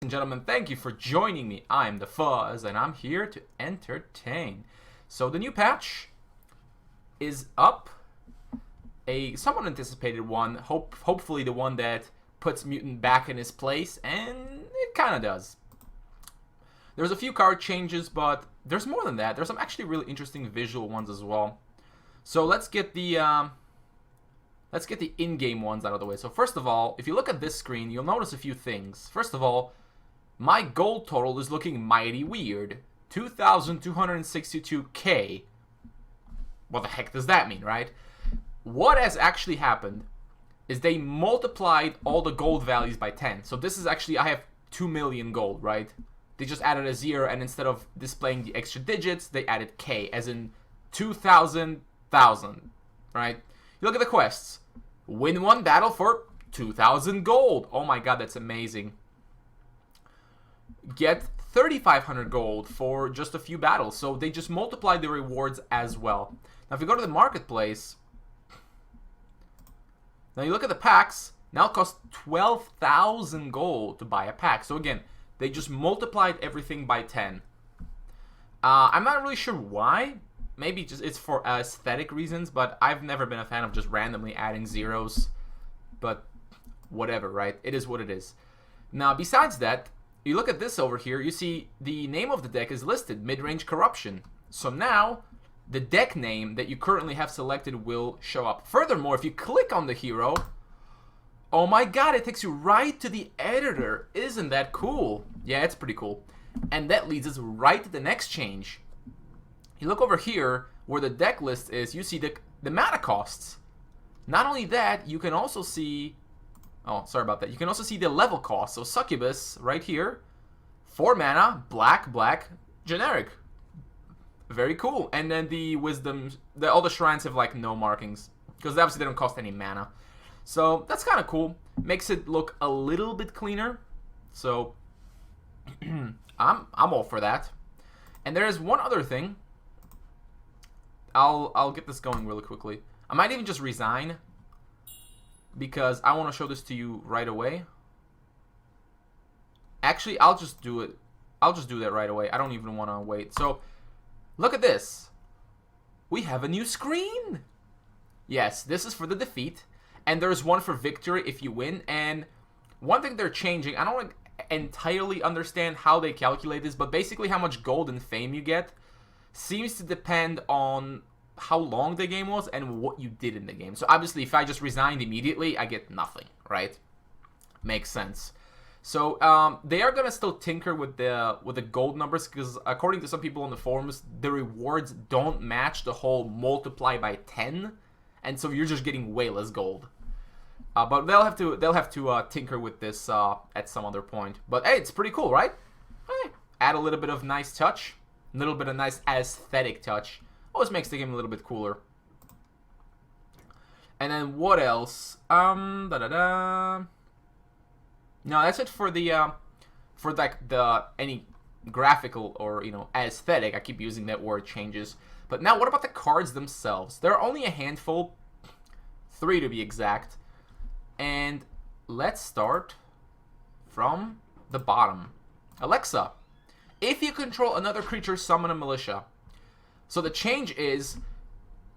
and gentlemen, thank you for joining me. I'm the Fuzz, and I'm here to entertain. So the new patch is up, a somewhat anticipated one. Hopefully the one that puts Mutant back in his place, and it kind of does. There's a few card changes, but there's more than that. There's some actually really interesting visual ones as well. So let's get the in-game ones out of the way. So first of all, if you look at this screen, you'll notice a few things. First of all, my gold total is looking mighty weird. 2,262k. What the heck does that mean, right? What has actually happened is they multiplied all the gold values by 10. So this is actually, I have 2 million gold, right? They just added a 0, and instead of displaying the extra digits, they added K, as in 2,000, right? You look at the quests. Win one battle for 2,000 gold. Oh my god, that's amazing. Get 3,500 gold for just a few battles. So they just multiplied the rewards as well. Now if you go to the marketplace, now you look at the packs, now it costs 12,000 gold to buy a pack. So again, they just multiplied everything by 10. I'm not really sure why. Maybe just it's for aesthetic reasons, but I've never been a fan of just randomly adding zeros. But whatever, right? It is what it is. Now, besides that, you look at this over here, you see the name of the deck is listed, Mid-Range Corruption. So now, the deck name that you currently have selected will show up. Furthermore, if you click on the hero, oh my god, it takes you right to the editor. Isn't that cool? Yeah, it's pretty cool. And that leads us right to the next change. You look over here, where the deck list is, you see the mana costs. Not only that, you can also see... Oh, sorry about that. You can also see the level cost. So Succubus, right here, 4 mana, black, generic. Very cool. And then the Wisdom... all the shrines have, like, no markings. Because obviously they don't cost any mana. So, that's kind of cool. Makes it look a little bit cleaner. So, I'm all for that. And there is one other thing. I'll get this going really quickly. I might even just resign, because I want to show this to you right away. Actually, I'll just do it. I'll just do that right away. I don't even want to wait. So, look at this. We have a new screen. Yes, this is for the defeat. And there's one for victory if you win. And one thing they're changing, I don't entirely understand how they calculate this, but basically how much gold and fame you get seems to depend on how long the game was and what you did in the game. So obviously, if I just resigned immediately, I get nothing, right? Makes sense. So they are gonna still tinker with the gold numbers, because according to some people on the forums, the rewards don't match the whole multiply by 10, and so you're just getting way less gold. But they'll have to tinker with this at some other point. But hey, it's pretty cool, right? Hey, add a little bit of nice touch, a little bit of nice aesthetic touch. Always makes the game a little bit cooler. And then what else? No, that's it for the for like the any graphical or aesthetic. I keep using that word, changes. But now, what about the cards themselves? There are only a handful, 3 to be exact. And let's start from the bottom. Alexa, if you control another creature, summon a militia. So the change is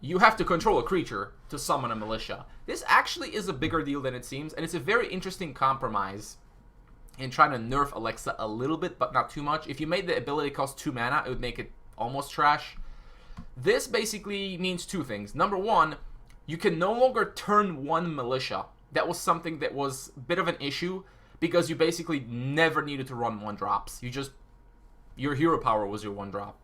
you have to control a creature to summon a militia. This actually is a bigger deal than it seems, and it's a very interesting compromise in trying to nerf Alexa a little bit, but not too much. If you made the ability cost 2 mana, it would make it almost trash. This basically means 2 things. Number 1, you can no longer turn 1 militia. That was something that was a bit of an issue, because you basically never needed to run 1-drops. Your hero power was your 1-drop.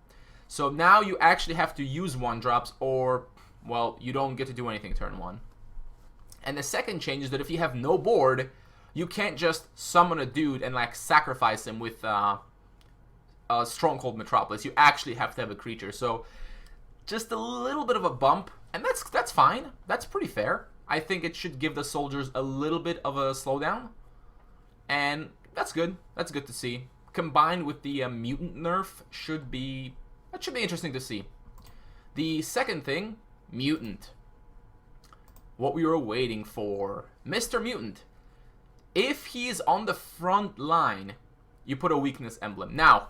So now you actually have to use 1-drops, or, well, you don't get to do anything turn 1. And the second change is that if you have no board, you can't just summon a dude and like sacrifice him with a Stronghold Metropolis. You actually have to have a creature. So just a little bit of a bump, and that's fine. That's pretty fair. I think it should give the soldiers a little bit of a slowdown, and that's good. That's good to see. Combined with the mutant nerf should be interesting to see. The second thing, mutant. What we were waiting for, Mr. Mutant. If he is on the front line, you put a weakness emblem. Now,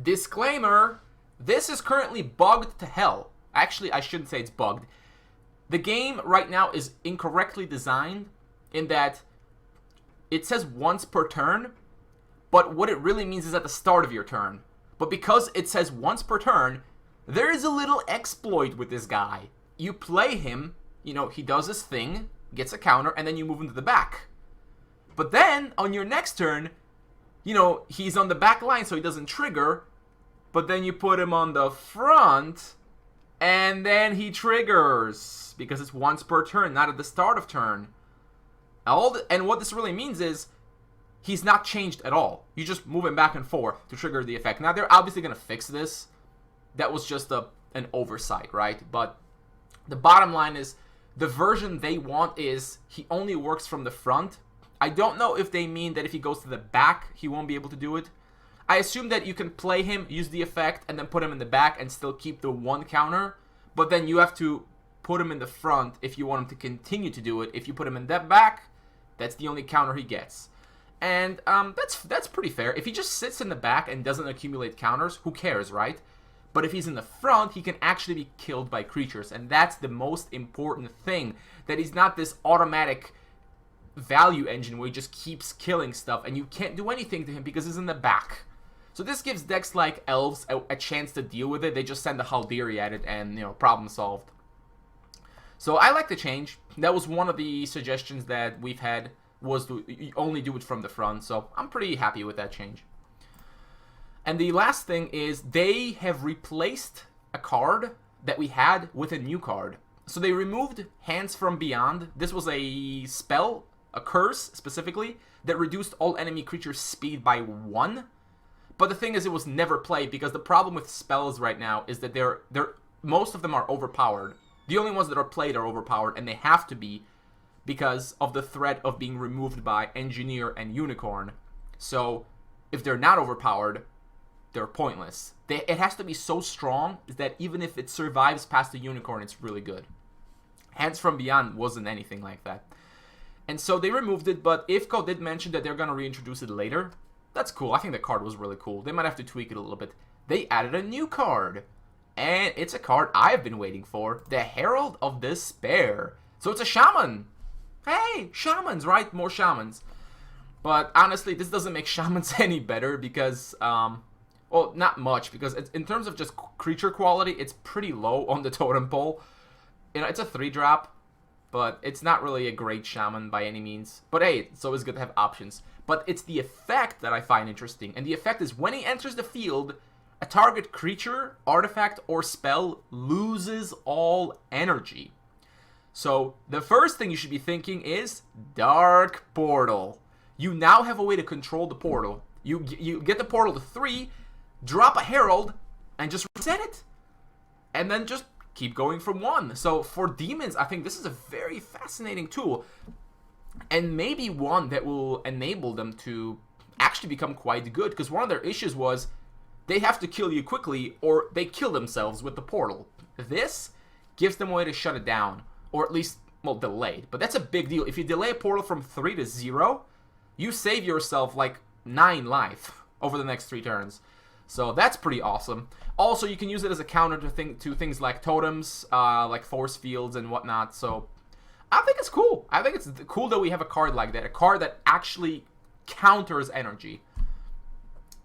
disclaimer, this is currently bugged to hell. Actually, I shouldn't say it's bugged. The game right now is incorrectly designed in that it says once per turn, but what it really means is at the start of your turn. But because it says once per turn, there is a little exploit with this guy. You play him, he does his thing, gets a counter, and then you move him to the back. But then, on your next turn, he's on the back line so he doesn't trigger, but then you put him on the front, and then he triggers, because it's once per turn, not at the start of turn. And what this really means is, he's not changed at all. You just move him back and forth to trigger the effect. Now, they're obviously going to fix this. That was just an oversight, right? But the bottom line is, the version they want is, he only works from the front. I don't know if they mean that if he goes to the back, he won't be able to do it. I assume that you can play him, use the effect, and then put him in the back and still keep the one counter. But then you have to put him in the front if you want him to continue to do it. If you put him in the back, that's the only counter he gets. And that's pretty fair. If he just sits in the back and doesn't accumulate counters, who cares, right? But if he's in the front, he can actually be killed by creatures. And that's the most important thing. That he's not this automatic value engine where he just keeps killing stuff and you can't do anything to him because he's in the back. So this gives decks like Elves a chance to deal with it. They just send a Haldiri at it and, problem solved. So I like the change. That was one of the suggestions that we've had, was to only do it from the front. So I'm pretty happy with that change. And the last thing is they have replaced a card that we had with a new card. So they removed Hands from Beyond. This was a spell, a curse specifically, that reduced all enemy creatures' speed by 1. But the thing is, it was never played because the problem with spells right now is that most of them are overpowered. The only ones that are played are overpowered, and they have to be because of the threat of being removed by Engineer and Unicorn. So if they're not overpowered, they're pointless. It has to be so strong that even if it survives past the Unicorn, it's really good. Hands from Beyond wasn't anything like that. And so they removed it, but IFCO did mention that they're going to reintroduce it later. That's cool. I think the card was really cool. They might have to tweak it a little bit. They added a new card. And it's a card I've been waiting for. The Herald of Despair. So it's a shaman. Hey, shamans, right? More shamans. But honestly, this doesn't make shamans any better because, well, not much. Because in terms of just creature quality, it's pretty low on the totem pole. It's a 3-drop. But it's not really a great shaman by any means. But hey, it's always good to have options. But it's the effect that I find interesting. And the effect is when he enters the field, a target creature, artifact, or spell loses all energy. So the first thing you should be thinking is Dark Portal. You now have a way to control the portal. You get the portal to 3, drop a Herald, and just reset it. And then just keep going from 1. So for demons, I think this is a very fascinating tool. And maybe one that will enable them to actually become quite good. Because one of their issues was they have to kill you quickly or they kill themselves with the portal. This gives them a way to shut it down. Or at least, well, delayed. But that's a big deal. If you delay a portal from 3 to 0, you save yourself like 9 life over the next 3 turns. So that's pretty awesome. Also, you can use it as a counter to things like totems, like force fields and whatnot. So I think it's cool. I think it's cool that we have a card like that. A card that actually counters energy.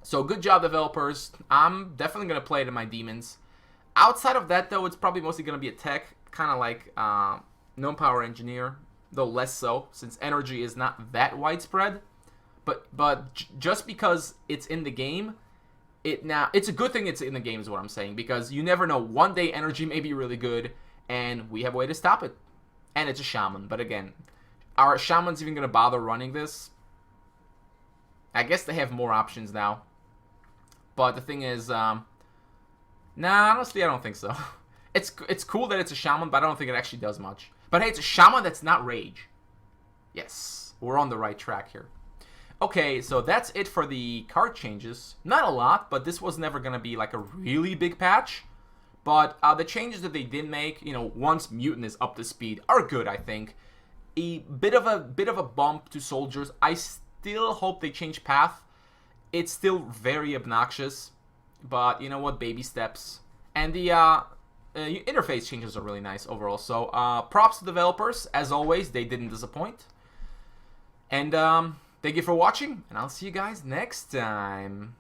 So good job, developers. I'm definitely going to play it in my demons. Outside of that, though, it's probably mostly going to be a tech. Kind of like Gnome Power Engineer. Though less so, since energy is not that widespread. But just because it's in the game, it's a good thing it's in the game is what I'm saying. Because you never know. One day energy may be really good. And we have a way to stop it. And it's a shaman. But again, are shamans even going to bother running this? I guess they have more options now. But the thing is, nah, honestly, I don't think so. It's cool that it's a shaman, but I don't think it actually does much. But hey, it's a shaman that's not rage. Yes, we're on the right track here. Okay, so that's it for the card changes. Not a lot, but this was never going to be like a really big patch. But the changes that they did make, once Mutant is up to speed, are good, I think. A bit of a bump to soldiers. I still hope they change path. It's still very obnoxious, but you know what? Baby steps. And the interface changes are really nice overall. So props to developers. As always, they didn't disappoint. And thank you for watching, and I'll see you guys next time.